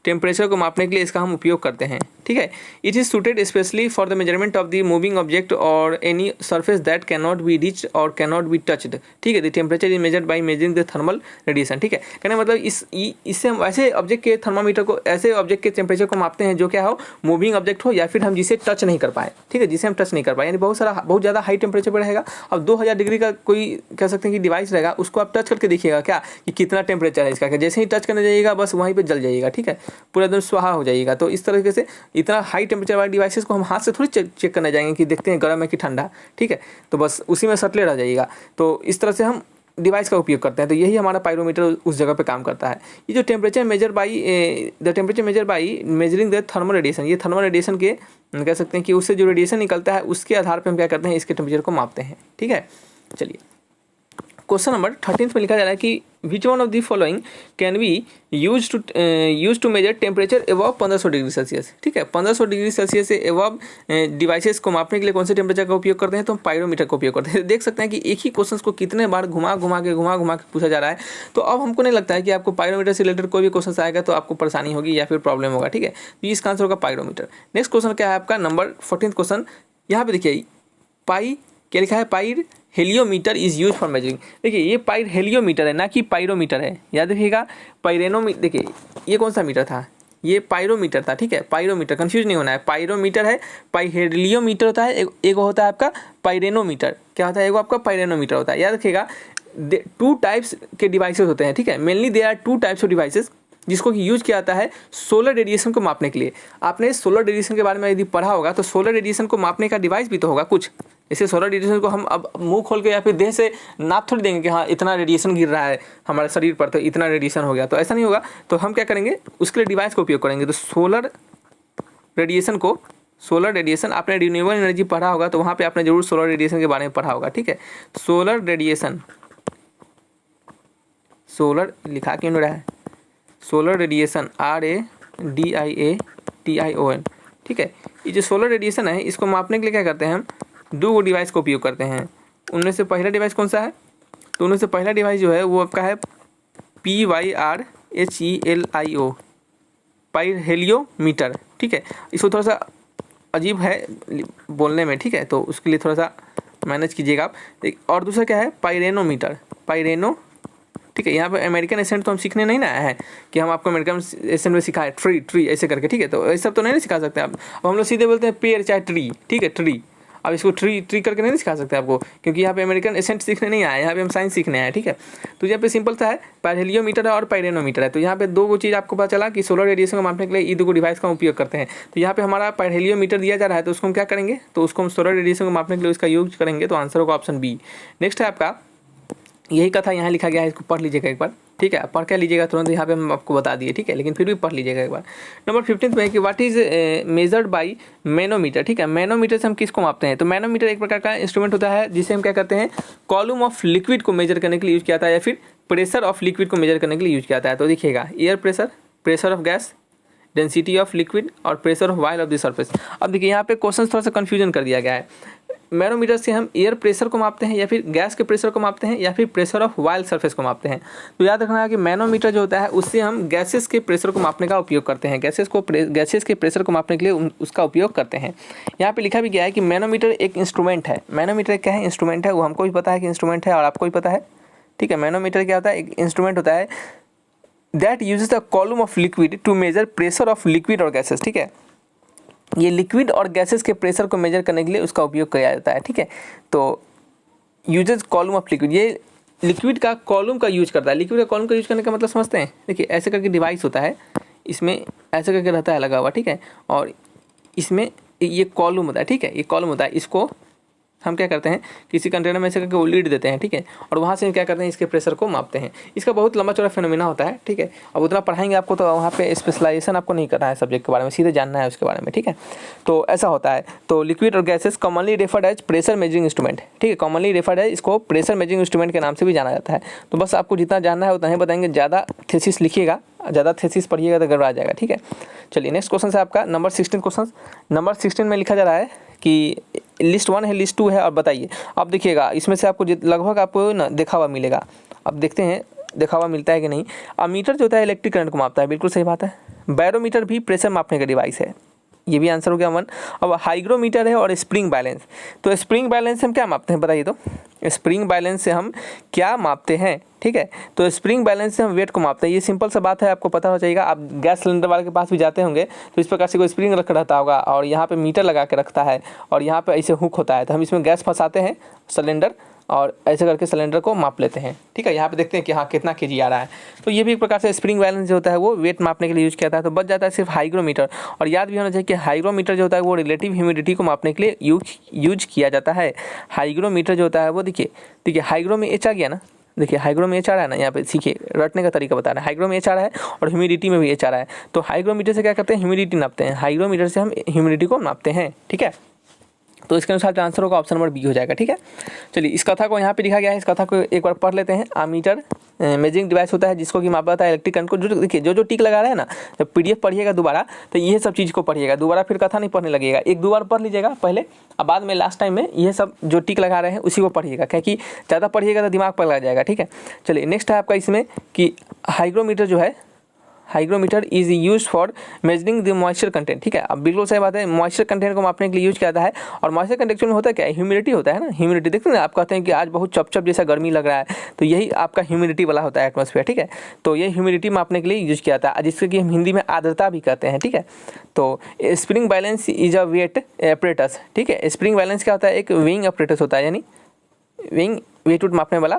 [SPEAKER 1] टेम्परेचर को मापने के लिए इसका हम उपयोग करते हैं। ठीक है, it is suited specially for the measurement of the moving object और any surface that can not be reached और कैन नॉट बी टच्ड। ठीक है, the temperature is measured by measuring the thermal radiation. ठीक है, कहने मतलब इससे हम ऐसे ऑब्जेक्ट के थर्मामीटर को, ऐसे ऑब्जेक्ट के टेम्परेचर को मापते हैं जो क्या हो, मूविंग ऑब्जेक्ट हो या फिर हम जिसे टच नहीं कर पाए। ठीक है, जिसे हम टच नहीं कर पाए, यानी बहुत ज़्यादा हाई टेम्परेचर पर रहेगा। अब 2000 डिग्री का कोई कह सकते हैं कि डिवाइस रहेगा, उसको आप टच करके देखिएगा क्या कि कितना टेम्परेचर है इसका, जैसे ही टच करने जाइएगा बस वहीं पर जल जाइएगा। ठीक है, पूरा एकदम स्वाहा हो जाइएगा। तो इस तरीके से इतना हाई टेम्परेचर वाले डिवाइसेस को हम हाथ से थोड़ी चेक करने जाएंगे कि देखते हैं गर्म है कि ठंडा। ठीक है, तो बस उसी में सटले रह जाइएगा। तो इस तरह से हम डिवाइस का उपयोग करते हैं। तो यही हमारा पायरोमीटर उस जगह पे काम करता है। ये जो temperature measure by measuring the thermal radiation, ये थर्मल रेडिएशन के कह सकते हैं कि उससे जो रेडिएशन निकलता है उसके आधार पर हम क्या करते हैं, इसके टेम्परेचर को मापते हैं। ठीक है, चलिए क्वेश्चन नंबर 13 में लिखा जा रहा है कि which one of the following can be use to measure temperature above 1500 degree Celsius. ठीक है, 1500 डिग्री सेल्सियस से एबव डिवाइसेस को मापने के लिए कौन से टेम्परेचर का उपयोग करते हैं, तो हम पायरोमीटर का उपयोग करते हैं। देख सकते हैं कि एक ही क्वेश्चन को कितने बार घुमा घुमा के पूछा जा रहा है। तो अब हमको नहीं लगता है कि आपको पायरोमीटर से रिलेटेड कोई भी क्वेश्चन आएगा तो आपको परेशानी होगी या फिर प्रॉब्लम होगा। ठीक है, तो इसका आंसर होगा पायरोमीटर। नेक्स्ट क्वेश्चन क्या है आपका, नंबर 14 क्वेश्चन। यहाँ पे देखिए पाई क्या लिखा है, pi r heliometer is use for measuring. देखिए ये पाइर हेलियोमीटर है ना कि पायरोमीटर है, याद रखिएगा। पायरेनोमीटर, देखिए ये कौन सा मीटर था, ये पायरोमीटर था। ठीक है, पायरोमीटर, कंफ्यूज नहीं होना है, पायरोमीटर है। हेलियोमीटर होता है, एक होता है आपका पायरेनोमीटर। क्या होता है, एक आपका पायरेनोमीटर होता है, याद रखिएगा। 2 टाइप्स के डिवाइसेस होते हैं। ठीक है, mainly they are 2 types of devices जिसको कि यूज किया जाता है सोलर रेडिएशन को मापने के लिए। आपने सोलर रेडिएशन के बारे में यदि पढ़ा होगा तो सोलर रेडिएशन को मापने का डिवाइस भी तो होगा कुछ। जैसे सोलर रेडिएशन को हम अब मुंह खोल के या फिर देह से नाप थोड़ी देंगे कि हाँ इतना रेडिएशन गिर रहा है हमारे शरीर पर तो इतना रेडिएशन हो गया, तो ऐसा नहीं होगा। तो हम क्या करेंगे, उसके लिए डिवाइस का उपयोग करेंगे। तो सोलर रेडिएशन आपने रिन्यूएबल एनर्जी पढ़ा होगा तो वहाँ पे आपने जरूर सोलर रेडिएशन के बारे में पढ़ा होगा। ठीक है, सोलर रेडिएशन, सोलर लिखा क्यों नहीं रहा है, सोलर रेडिएशन RADIATION, ठीक है। ये जो सोलर रेडिएशन है इसको मापने के लिए क्या करते हैं हम, दो डिवाइस का उपयोग करते हैं। उनमें से पहला डिवाइस कौन सा है, तो उनमें से पहला डिवाइस जो है वो आपका है PYRHELIO, पाइरहेलियोमीटर, ठीक है। इसको थोड़ा सा अजीब है बोलने में, ठीक है, तो उसके लिए थोड़ा सा मैनेज कीजिएगा आप। और दूसरा क्या है, पाइरेनोमीटर, पाइरेनो, ठीक है। यहाँ पे अमेरिकन एसेंट तो हम सीखने नहीं ना आए हैं कि हम आपको अमेरिकन एसेंट में सिखाए ट्री ऐसे करके, ठीक है, तो ये सब तो नहीं सिखा सकते आप। अब हम लोग सीधे बोलते हैं पेड़ चाहे ट्री, ठीक है, ट्री। अब इसको ट्री करके नहीं सिखा सकते आपको, क्योंकि यहाँ पे अमेरिकन एसेंट सीखने नहीं आए, यहाँ पे हम साइंस सीखने आए, ठीक है। तो यहाँ पे सिंपल सा है, पाइरहेलियोमीटर है और पाइरेनोमीटर है। तो यहाँ पे दो चीज़ आपको पता चला कि सोलर रेडिएशन को मापने के लिए ये दो डिवाइस का उपयोग करते हैं। तो यहाँ पे हमारा पाइरहेलियोमीटर दिया जा रहा है, तो उसको हम क्या करेंगे, तो उसको हम सोलर रेडिएशन को मापने के लिए उसका यूज करेंगे। तो आंसर होगा ऑप्शन बी। नेक्स्ट है आपका, यही कथा यहाँ लिखा गया है, इसको पढ़ लीजिएगा एक बार, ठीक है। पढ़ के लीजिएगा तुरंत, यहाँ पे हम आपको बता दिए, ठीक है, लेकिन फिर भी पढ़ लीजिएगा एक बार। नंबर 15 में है कि what is measured bye manometer, ठीक है। मैनोमीटर से हम किसको मापते हैं, तो मैनोमीटर एक प्रकार का इंस्ट्रूमेंट होता है जिसे हम क्या करते हैं, कॉलम ऑफ लिक्विड को मेजर करने के लिए यूज किया जाता है, या फिर प्रेशर ऑफ लिक्विड को मेजर करने के लिए यूज किया जाता है। तो देखिएगा, air pressure, pressure of gas, density of liquid और pressure of while of the surface. अब देखिए यहाँ पे क्वेश्चन थोड़ा सा कंफ्यूजन कर दिया गया है। मैनोमीटर से हम एयर प्रेशर को मापते हैं, या फिर गैस के प्रेशर को मापते हैं, या फिर प्रेशर ऑफ वाइल सरफेस को मापते हैं। तो याद रखना है कि मैनोमीटर जो होता है उससे हम गैसेस के प्रेशर को मापने का उपयोग करते हैं, गैसेस के प्रेशर को मापने के लिए उसका उपयोग करते हैं। यहाँ पे लिखा भी गया है कि मैनोमीटर एक इंस्ट्रूमेंट है। मैनोमीटर क्या है, इंस्ट्रूमेंट है, वो हमको भी पता है कि इंस्ट्रूमेंट है और आपको भी पता है, ठीक है। मैनोमीटर क्या होता है, एक इंस्ट्रूमेंट होता है that uses the column of liquid to measure pressure of liquid और गैसेस, ठीक है। ये लिक्विड और गैसेस के प्रेशर को मेजर करने के लिए उसका उपयोग किया जाता है, ठीक है। तो यूजेस कॉलम ऑफ लिक्विड, ये लिक्विड का कॉलम का यूज करता है। लिक्विड का कॉलम का यूज करने का मतलब समझते हैं, देखिए ऐसे करके डिवाइस होता है, इसमें ऐसे करके रहता है लगा हुआ, ठीक है, और इसमें ये कॉलम होता है, ठीक है, ये कॉलम होता है। इसको हम क्या करते हैं, किसी कंटेनर में ऐसे करके वो लीड देते हैं, ठीक है, और वहाँ से हम क्या करते हैं, इसके प्रेशर को मापते हैं। इसका बहुत लंबा चौड़ा फिनोमिना होता है, ठीक है। अब उतना पढ़ाएंगे आपको तो वहाँ पे स्पेशलाइजेशन आपको नहीं करना है सब्जेक्ट के बारे में, सीधे जानना है उसके बारे में, ठीक है। तो ऐसा होता है। तो लिक्विड और gases commonly referred as pressure measuring instrument, ठीक है, कॉमनली रेफर्ड है, इसको प्रेशर मेजरिंग इंस्ट्रूमेंट के नाम से भी जाना जाता है। तो बस आपको जितना जानना है उतना ही बताएंगे, ज़्यादा थीसिस लिखिएगा, ज़्यादा थीसिस पढ़िएगा तो गड़बड़ा जाएगा, ठीक है। चलिए नेक्स्ट क्वेश्चन है आपका नंबर 16 क्वेश्चन। नंबर 16 में लिखा जा रहा है कि लिस्ट 1 है, लिस्ट 2 है, और बताइए। अब देखिएगा इसमें से आपको लगभग आपको ना देखा हुआ मिलेगा। अब देखते हैं देखा हुआ मिलता है कि नहीं। अमीटर जो होता है इलेक्ट्रिक करंट को मापता है, बिल्कुल सही बात है। बैरोमीटर भी प्रेशर मापने का डिवाइस है, ये भी आंसर हो गया 1। अब हाइग्रोमीटर है और स्प्रिंग बैलेंस। तो स्प्रिंग बैलेंस से हम क्या मापते हैं बताइए, तो स्प्रिंग बैलेंस से हम क्या मापते हैं, ठीक है। तो स्प्रिंग बैलेंस से हम वेट को मापते हैं। ये सिंपल सा बात है, आपको पता हो जाएगा। आप गैस सिलेंडर वाले के पास भी जाते होंगे तो इस प्रकार से कोई स्प्रिंग रख रहता होगा और यहाँ पे मीटर लगा के रखता है और यहाँ पे ऐसे हुक होता है, तो हम इसमें गैस फंसाते हैं सिलेंडर और ऐसे करके सिलेंडर को माप लेते हैं, ठीक है। यहाँ पे देखते हैं कि हाँ कितना केजी आ रहा है। तो ये भी एक प्रकार से स्प्रिंग बैलेंस जो होता है वो वेट मापने के लिए यूज किया जाता है। तो बच जाता है सिर्फ हाइग्रोमीटर। और याद भी होना चाहिए कि हाइग्रोमीटर जो होता है वो रिलेटिव ह्यूमिडिटी को मापने के लिए यूज किया जाता है। हाइग्रोमीटर जो होता है वो देखिए हाइग्रो में एच आ गया ना, देखिए हाइग्रो में एच आ रहा है ना, यहाँ पे सीखिए, रटने का तरीका बता रहा है। हाइग्रो में एच आ रहा है और ह्यूमिडिटी में भी एच आ रहा है। तो हाइग्रोमीटर से क्या करते हैं, ह्यूमिडिटी नापते हैं। हाइग्रोमीटर से हम ह्यूमिडिटी को नापते हैं, ठीक है। तो इसके अनुसार आंसर होगा ऑप्शन नंबर बी हो जाएगा, ठीक है। चलिए इस कथा को यहाँ पे लिखा गया है, इस कथा को एक बार पढ़ लेते हैं। अमीटर मेजरिंग डिवाइस होता है जिसको कि मापता है इलेक्ट्रिक करंट को। जो देखिए जो टिक लगा रहा है ना, जब पीडीएफ पढ़िएगा दोबारा तो ये सब चीज़ को पढ़िएगा दोबारा, फिर कथा नहीं पढ़ने लगेगा। एक दो बार पढ़ लीजिएगा पहले, अब बाद में लास्ट टाइम में ये सब जो टिक लगा रहे हैं उसी को पढ़िएगा, क्योंकि ज़्यादा पढ़िएगा तो दिमाग पर लग जाएगा, ठीक है। चलिए नेक्स्ट है आपका इसमें कि हाइग्रोमीटर जो है, hygrometer is use for measuring the moisture content, ठीक है। अब बिल्कुल सही बात है, मॉइस्चर कंटेंट को मापने के लिए यूज किया जाता है। और मॉइस्चर कंटेंट में होता क्या है, ह्यूमिडिटी होता है ना, ह्यूमिडिटी देखते हैं ना, आप कहते हैं कि आज बहुत चपचप जैसा गर्मी लग रहा है, तो यही आपका ह्यूमिडिटी वाला होता है एटमॉस्फेयर, ठीक है। तो ये ह्यूमिडिटी मापने के लिए यूज किया जाता है, जिससे कि हम हिंदी में आर्द्रता भी कहते हैं, ठीक है। तो spring balance is a weight apparatus, ठीक है। स्प्रिंग बैलेंस क्या होता है, एक विंग एपरेटस होता है, यानी विंग वेट वुड मापने वाला,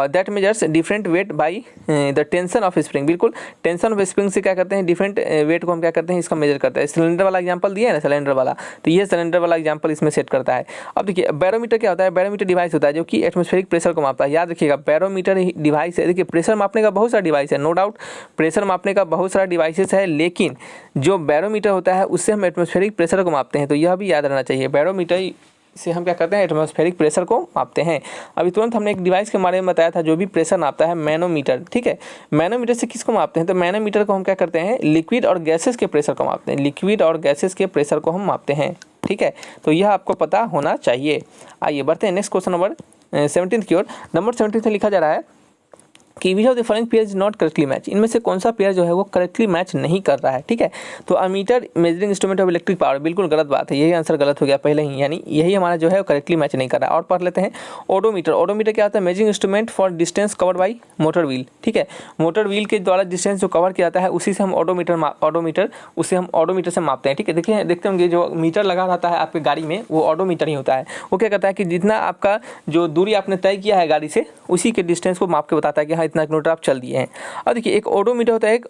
[SPEAKER 1] that measures different weight by the tension of spring. बिल्कुल टेंशन ऑफ स्प्रिंग से क्या करते हैं, डिफरेंट वेट को हम क्या करते हैं, इसका मेजर करते हैं। सिलेंडर वाला एग्जांपल दिया है ना, सिलेंडर वाला, तो ये सिलेंडर वाला एग्जांपल इसमें सेट करता है। अब देखिए बैरोमीटर क्या होता है, बैरोमीटर डिवाइस होता है जो कि एटमॉस्फेरिक प्रेशर को मापता है। याद रखिएगा बैरोमीटर डिवाइस है। देखिए प्रेशर मापने का बहुत सारा डिवाइस है, नो डाउट प्रेशर मापने का बहुत सारा डिवाइसेस है, लेकिन जो बैरोमीटर होता है उससे हम एटमॉस्फेरिक प्रेशर को मापते हैं। तो यह भी याद रहना चाहिए, बैरोमीटर इसे हम क्या करते हैं, एटमॉस्फेरिक प्रेशर को मापते हैं। अभी तुरंत हमने एक डिवाइस के बारे में बताया था जो भी प्रेशर नापता है, मैनोमीटर। ठीक है, मैनोमीटर से किसको मापते हैं, तो मैनोमीटर को हम क्या करते हैं, लिक्विड और गैसेस के प्रेशर को मापते हैं, लिक्विड और गैसेस के प्रेशर को हम मापते हैं। ठीक है, तो यह आपको पता होना चाहिए। आइए बढ़ते हैं नेक्स्ट क्वेश्चन नंबर 17 की ओर। नंबर 17 से लिखा जा रहा है कि which of the following pair is not correctly match, इनमें से कौन सा पेयर जो है वो करेक्टली मैच नहीं कर रहा है। ठीक है, तो ammeter measuring instrument of electric power, बिल्कुल गलत बात है, यही आंसर गलत हो गया पहले ही, यानी यही हमारा जो है वो करेक्टली मैच नहीं कर रहा है। और पढ़ लेते हैं ओडोमीटर। ओडोमीटर क्या होता है, measuring instrument for distance covered by motor wheel. ठीक है, मोटर व्हील के द्वारा डिस्टेंस जो कवर किया जाता है उसी से हम ऑडोमीटर उसे हम ऑडोमीटर से मापते हैं। ठीक है, देखिए देखते होंगे जो मीटर लगा रहता है आपके गाड़ी में वो ऑडोमीटर ही होता है। वो क्या कहता है कि जितना आपका जो दूरी आपने तय किया है गाड़ी से उसी के डिस्टेंस को माप के बताता है कि हाँ इतना किलोमीटर आप चल दिए हैं। अब देखिए एक ओडोमीटर होता है, एक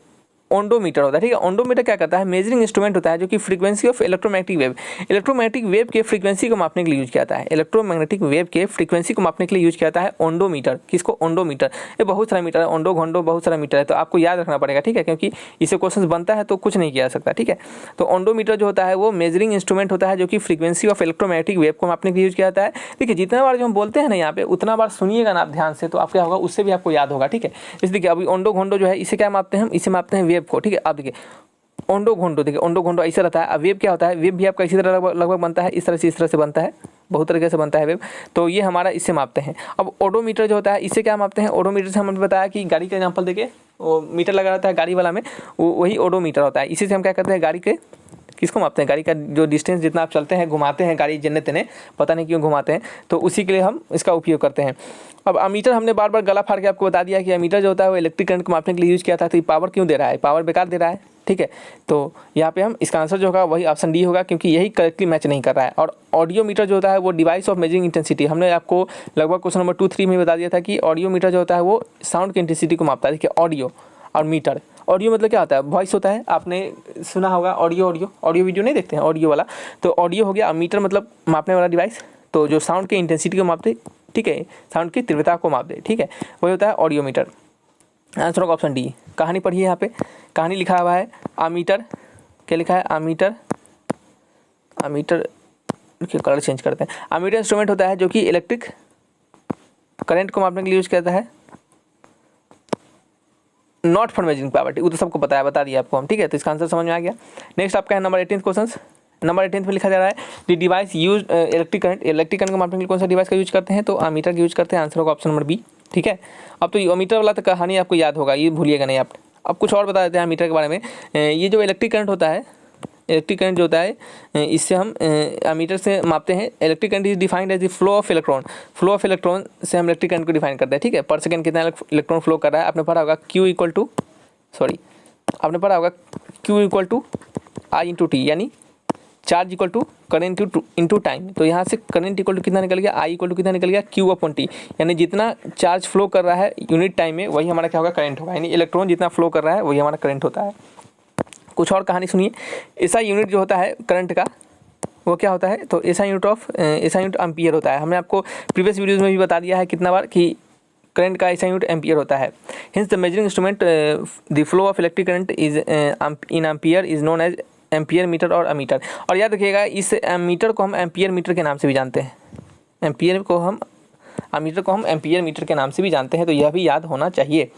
[SPEAKER 1] ओंडोमीटर होता है। ठीक है, ओंडोमीटर क्या करता है, मेजरिंग इंस्ट्रूमेंट होता है जो कि frequency of electromagnetic wave, electromagnetic wave के फ्रीक्वेंसी को मापने के लिए यूज किया जाता है। इलेक्ट्रोमैग्नेटिक वेव के फ्रीक्वेंसी को मापने के लिए यूज किया जाता है ओंडोमीटर। किसको, ओंडोमीटर। ये बहुत सारा मीटर है, ओंडो घोंडो बहुत सारा मीटर है, तो आपको याद रखना पड़ेगा। ठीक है, क्योंकि इससे क्वेश्चन बनता है तो कुछ नहीं किया जा सकता। ठीक है, तो ओंडोमीटर जो होता है वो मेजरिंग इंस्ट्रूमेंट होता है जो कि फ्रीक्वेंसी ऑफ इलेक्ट्रोमैग्नेटिक वेव को मापने के लिए यूज किया जाता है। देखिए जितना बार जो हम बोलते हैं ना यहाँ पे उतना बार सुनिएगा ना आप ध्यान से, तो आप क्या होगा उससे भी आपको याद होगा। ठीक है, इस देखिए अभी ओंडो घोंडो जो है इसे क्या मापते हैं हम, इसे मापते हैं वेव को। ठीक है, आप देखिए ओंडो घोंडो, देखिए ओंडो घोंडो ऐसे रहता है। अब वेव क्या होता है, वेव भी आपका इसी तरह लगभग बनता है, इस तरह से बनता है, बहुत तरीके से बनता है वेव। तो ये हमारा इससे मापते हैं। अब ओडोमीटर जो होता है इससे क्या मापते हैं, ओडोमीटर से हमने बताया कि गाड़ी का एग्जांपल देखिए वो मीटर लगा रहता है गाड़ी वाला में, वही ओडोमीटर होता है। इसी से हम क्या करते हैं, गाड़ी के किसको मापते हैं, गाड़ी का जो डिस्टेंस जितना आप चलते हैं, घुमाते हैं गाड़ी जन्ने तेने, पता नहीं क्यों घुमाते हैं, तो उसी के लिए हम इसका उपयोग करते हैं। अब अमीटर हमने बार बार गला फाड़ के आपको बता दिया कि अमीटर जो होता है वो इलेक्ट्रिक करंट को मापने के लिए यूज किया था। तो ये पावर क्यों दे रहा है, पावर बेकार दे रहा है। ठीक है, तो यहाँ पे हम इसका आंसर जो होगा वही ऑप्शन डी होगा, क्योंकि यही करेक्टली मैच नहीं कर रहा है। और ऑडियोमीटर जो होता है वो डिवाइस ऑफ मेजरिंग इंटेंसिटी, हमने आपको लगभग क्वेश्चन नंबर 2-3 में बता दिया था कि ऑडियोमीटर जो होता है वो साउंड की इंटेंसिटी को मापता है। देखिए ऑडियो और मीटर, ऑडियो मतलब क्या होता है, वॉइस होता है, आपने सुना होगा ऑडियो वीडियो नहीं देखते हैं, ऑडियो वाला, तो ऑडियो हो गया। मीटर मतलब मापने वाला डिवाइस, तो जो साउंड की इंटेंसिटी को मापते, ठीक है, साउंड की तीव्रता को माप दे। ठीक है, वही होता है ऑडियोमीटर। आंसर होगा ऑप्शन डी। कहानी पढ़िए, यहाँ पे कहानी लिखा हुआ है आमीटर, क्या लिखा है, आमीटर के कलर चेंज करते हैं। आमीटर इंस्ट्रूमेंट होता है जो कि इलेक्ट्रिक करंट को मापने के लिए यूज किया जाता है, नॉट फॉर मेजरिंग पावर। वो तो सबको पता है, बता दिया आपको हम। ठीक है, तो इसका आंसर समझ में आ गया। नेक्स्ट आपका है नंबर 18 क्वेश्चन। नंबर 18 में लिखा जा रहा है the device use electric current को मापने के लिए कौन सा डिवाइस का यूज करते हैं, तो अमीटर का यूज करते हैं। आंसर होगा ऑप्शन नंबर बी। ठीक है, अब तो अमीटर वाला तो कहानी आपको याद होगा, ये भूलिएगा नहीं आप। अब कुछ और बता देते हैं अमीटर के बारे में। ये जो इलेक्ट्रिक करंट होता है, इलेक्ट्रिक करंट जो होता है इससे हम अमीटर से मापते हैं। Electric current is defined as the flow of electron, flow of electron से हम इलेक्ट्रिक करंट को डिफाइन करते हैं। ठीक है, पर सेकंड कितना इलेक्ट्रॉन फ्लो कर रहा है, आपने पढ़ा होगा Q equal to I into T, यानी charge equal to current into time. तो यहाँ से करंट इक्वल टू कितना निकल गया, I इक्वल टू कितना निकल गया, Q अपॉन टी, यानी जितना चार्ज फ्लो कर रहा है यूनिट टाइम में वही हमारा क्या होगा, करंट होगा। यानी इलेक्ट्रॉन जितना फ्लो कर रहा है वही हमारा करंट होता है। कुछ और कहानी सुनिए। ऐसा यूनिट जो होता है करंट का वो क्या होता है, तो ऐसा यूनिट एम्पियर होता है। हमने आपको प्रीवियस वीडियोज़ में भी बता दिया है कितना बार कि करंट का ऐसा यूनिट एम्पियर होता है। Hence the measuring instrument the flow of electric current is in ampere is known as ampere meter और अमीटर। और याद रखिएगा इस मीटर को हम एम्पियर मीटर के नाम से भी जानते हैं, एम्पियर को हम अमीटर को हम एम्पियर मीटर के नाम से भी जानते हैं, तो यह भी याद होना चाहिए।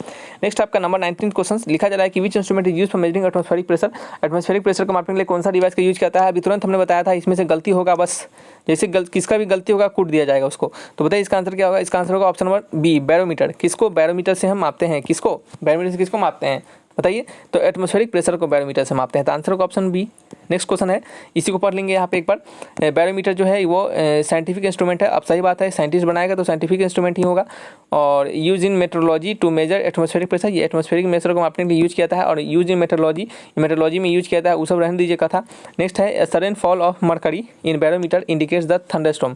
[SPEAKER 1] नेक्स्ट आपका नंबर 19 क्वेश्चन लिखा जा रहा है कि which instrument is use for measuring atmospheric pressure, atmospheric pressure को मापने के लिए कौन सा डिवाइस का यूज करता है। अभी तुरंत हमने बताया था, इसमें से गलती होगा बस, जैसे किसका भी गलती होगा कूट दिया जाएगा उसको। तो बताइए इसका आंसर क्या होगा, इसका आंसर होगा ऑप्शन नंबर बी, बैरोमीटर। किसको, बैरोमीटर से हम मापते हैं, किसको, बैरोमीटर से किसको मापते हैं बताइए, तो एटमॉस्फेरिक प्रेशर को बैरोमीटर से मापते हैं। तो आंसर होगा ऑप्शन बी। नेक्स्ट क्वेश्चन है, इसी को पढ़ लेंगे यहाँ पे एक बार। बैरोमीटर जो है वो साइंटिफिक इंस्ट्रूमेंट है। अब सही बात है, साइंटिस्ट बनाएगा तो साइंटिफिक इंस्ट्रूमेंट ही होगा। और use in metrology to measure atmospheric pressure, ये एटमॉस्फेरिक प्रेशर को मापने के लिए यूज किया है। और यूज इन मेट्रोलॉजी में यूज किया है, वो सब रहने दीजिए कथा। नेक्स्ट है sudden fall of mercury in barometer indicates the thunderstorm.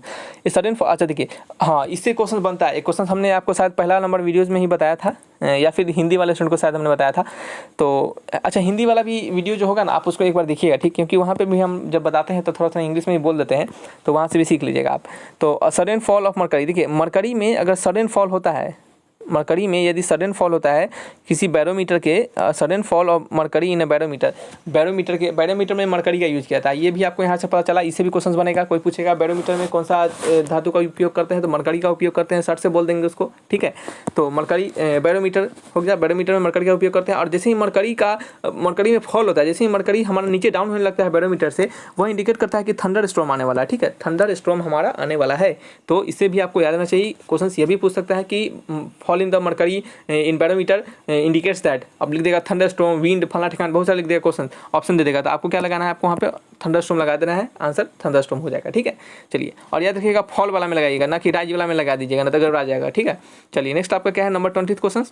[SPEAKER 1] Sudden fall, अच्छा देखिए, हाँ इससे क्वेश्चन बनता है। एक क्वेश्चन हमने आपको शायद पहला नंबर वीडियोज़ में ही बताया था, या फिर हिंदी वाले स्टूडेंट को शायद हमने बताया था। तो अच्छा हिंदी वाला भी वीडियो जो होगा ना आप उसको एक बार देखिएगा, ठीक, क्योंकि वहाँ पे भी हम जब बताते हैं तो थोड़ा सा इंग्लिश में ही बोल देते हैं, तो वहाँ से भी सीख लीजिएगा आप। तो सडन फॉल ऑफ मरकरी, देखिए मरकरी में अगर सडन फॉल होता है मरकरी में यदि सडन फॉल होता है किसी बैरोमीटर के, sudden fall of mercury in barometer, barometer में मरकरी का यूज किया था। ये भी आपको यहाँ से पता चला, इससे भी क्वेश्चन बनेगा। कोई पूछेगा बैरोमीटर में कौन सा धातु का उपयोग करते हैं, तो मरकरी का उपयोग करते हैं, शर्ट से बोल देंगे उसको, ठीक है। तो मरकरी बैरोमीटर हो गया, बैरोमीटर में मरकरी का उपयोग करते हैं। और जैसे ही मरकरी में फॉल होता है, जैसे ही मरकरी हमारा नीचे डाउन होने लगता है बैरोमीटर से, वह इंडिकेट करता है कि थंडर स्टॉर्म आने वाला है, ठीक है, थंडर स्टॉर्म हमारा आने वाला है। तो इससे भी आपको याद रहना चाहिए। क्वेश्चन ये भी पूछ सकता है कि fall in the mercury in barometer indicates that, अब लिख देगा थंडर स्टॉर्म, विंड, फला ठिकाना, बहुत सारा लिख देगा क्वेश्चन, ऑप्शन दे देगा। तो आपको क्या लगाना है, आपको वहाँ पे थंडर स्टॉर्म लगा देना है, आंसर थंडर स्टॉर्म हो जाएगा, ठीक है। चलिए, और याद रखिएगा फॉल वाला में लगाइएगा, ना कि राइज वाला में लगा दीजिएगा, ना तो गड़बड़ा जाएगा, ठीक है। चलिए नेक्स्ट आपका क्या है, नंबर 20 क्वेश्चन।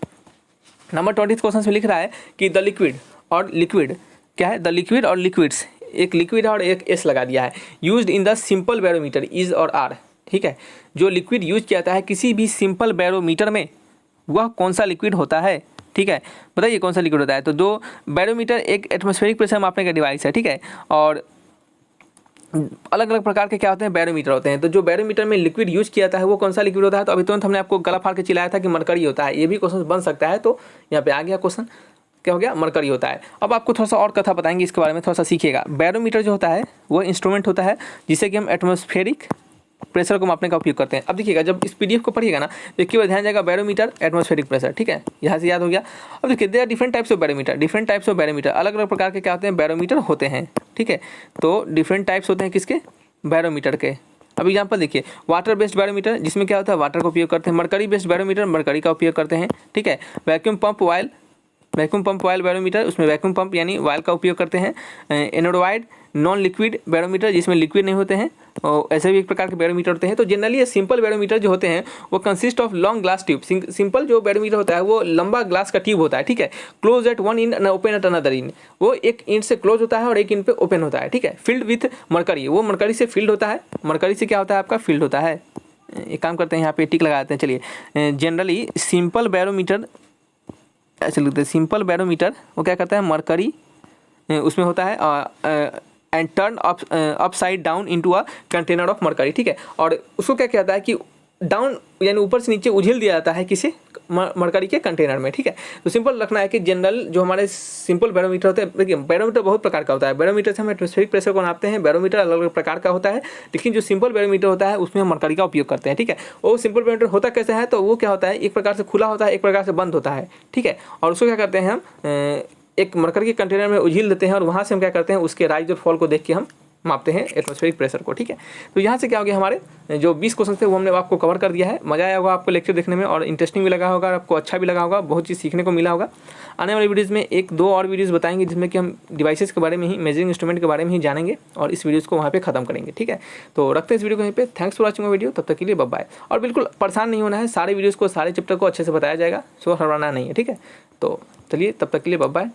[SPEAKER 1] नंबर 20 क्वेश्चन में लिख रहा है कि द लिक्विड और लिक्विड क्या है, द लिक्विड और लिक्विड्स, एक लिक्विड और एक एस लगा दिया है, used in the simple barometer is और आर, ठीक है। जो लिक्विड यूज किया जाता है किसी भी सिंपल बैरोमीटर में, वह कौन सा लिक्विड होता है, ठीक है, बताइए कौन सा लिक्विड होता है। तो जो बैरोमीटर एक एटमॉस्फेरिक प्रेशर मापने का डिवाइस है, ठीक है, और अलग अलग प्रकार के क्या होते हैं, बैरोमीटर होते हैं। तो जो बैरोमीटर में लिक्विड यूज किया जाता है वो कौन सा लिक्विड होता है, तो अभी तुरंत हमने आपको गला फाड़ के चिल्लाया था कि मरकरी होता है। ये भी क्वेश्चन बन सकता है, तो यहाँ पे आ गया क्वेश्चन, क्या हो गया, मरकरी होता है। अब आपको थोड़ा सा और कथा बताएंगे इसके बारे में, थोड़ा सा सीखिएगा। बैरोमीटर जो होता है वो इंस्ट्रूमेंट होता है जिससे कि हम एटमॉस्फेरिक प्रेशर को मापने का उपयोग करते हैं। अब देखिएगा, जब इस पीडीएफ को पढ़िएगा ना, तो केवल ध्यान जाएगा बैरोमीटर, एटमॉस्फेरिक प्रेशर, ठीक है, यहाँ से याद हो गया। अब देखिए, there are different types of barometer, different types of barometer, अलग अलग प्रकार के क्या होते हैं, बैरोमीटर होते हैं, ठीक है। तो डिफरेंट टाइप्स होते हैं किसके, बैरोमीटर के। अब एग्जाम्पल देखिए, वाटर बेस्ड बैरोमीटर, जिसमें क्या होता है, वाटर का उपयोग करते हैं। मरकरी बेस्ड बैरोमीटर, मरकरी का उपयोग करते हैं, ठीक है। वैक्यूम पंप ऑयल बैरोमीटर, उसमें वैक्यूम पंप यानी वायल का उपयोग करते हैं। एनोडवाइड नॉन लिक्विड बैरोमीटर, जिसमें लिक्विड नहीं होते हैं, और ऐसे भी एक प्रकार के बैरोमीटर होते हैं। तो जनरली ये सिंपल बैरोमीटर जो होते हैं वो consist of long glass tube. Simple जो बैरोमीटर होता है वो लंबा ग्लास का ट्यूब होता है, ठीक है, close eight one in open at another in, वो एक इंड से क्लोज होता है और एक इंड पे ओपन होता है, ठीक है। फिल्ड विथ मरकरी, वो मरकरी से फिल्ड होता है, मरकरी से क्या होता है आपका, फिल्ड होता है। एक काम करते हैं, यहाँ पे टिक लगा देते हैं। चलिए, जनरली सिंपल बैरोमीटर ऐसे लिखते हैं, सिंपल बैरोमीटर वो क्या करता है, मरकरी उसमें होता है and turn upside down into a container of mercury, ठीक है। और उसको क्या कहता है कि डाउन यानी ऊपर से नीचे उझिल दिया जाता है किसी मरकरी के कंटेनर में, ठीक है। तो सिंपल रखना है कि जनरल जो हमारे सिंपल बैरोमीटर होते हैं, देखिए बैरोमीटर बहुत प्रकार का होता है। बैरोमीटर से हम एटमॉस्फेरिक प्रेशर को नापते हैं, बैरोमीटर अलग अलग प्रकार का होता है, लेकिन जो सिंपल बैरोमीटर होता है उसमें हम मरकरी का उपयोग करते हैं, ठीक है। वो सिंपल बैरोमीटर होता कैसे है, तो वो क्या होता है, एक प्रकार से खुला होता है, एक प्रकार से बंद होता है, ठीक है। और उसको क्या करते हैं हम एक मरकरी के कंटेनर में उझिल देते हैं, और वहाँ से हम क्या करते हैं, उसके राइज और फॉल को देख के हम मापते हैं एटमॉस्फेरिक प्रेशर को, ठीक है। तो यहाँ से क्या हो गया, हमारे जो 20 क्वेश्चन थे वो हमने आपको कवर कर दिया है। मजा आया होगा आपको लेक्चर देखने में, और इंटरेस्टिंग भी लगा होगा, और आपको अच्छा भी लगा होगा, बहुत चीज़ सीखने को मिला होगा। आने वाली वीडियोज़ में एक दो और वीडियोज़ बताएंगे जिसमें कि हम डिवाइसेस के बारे में ही, मेजरिंग इंस्ट्रूमेंट के बारे में ही जानेंगे, और इस वीडियोज़ को वहाँ पे खत्म करेंगे, ठीक है। तो रखते हैं इस वीडियो को यहीं पे। थैंक्स फॉर वॉचिंग वीडियो, तब तक के लिए बाय बाय। और बिल्कुल परेशान नहीं होना है, सारे वीडियोज़ को, सारे चैप्टर को अच्छे से बताया जाएगा, सो हरवाना नहीं है, ठीक है। तो चलिए, तब तक के लिए बाय बाय।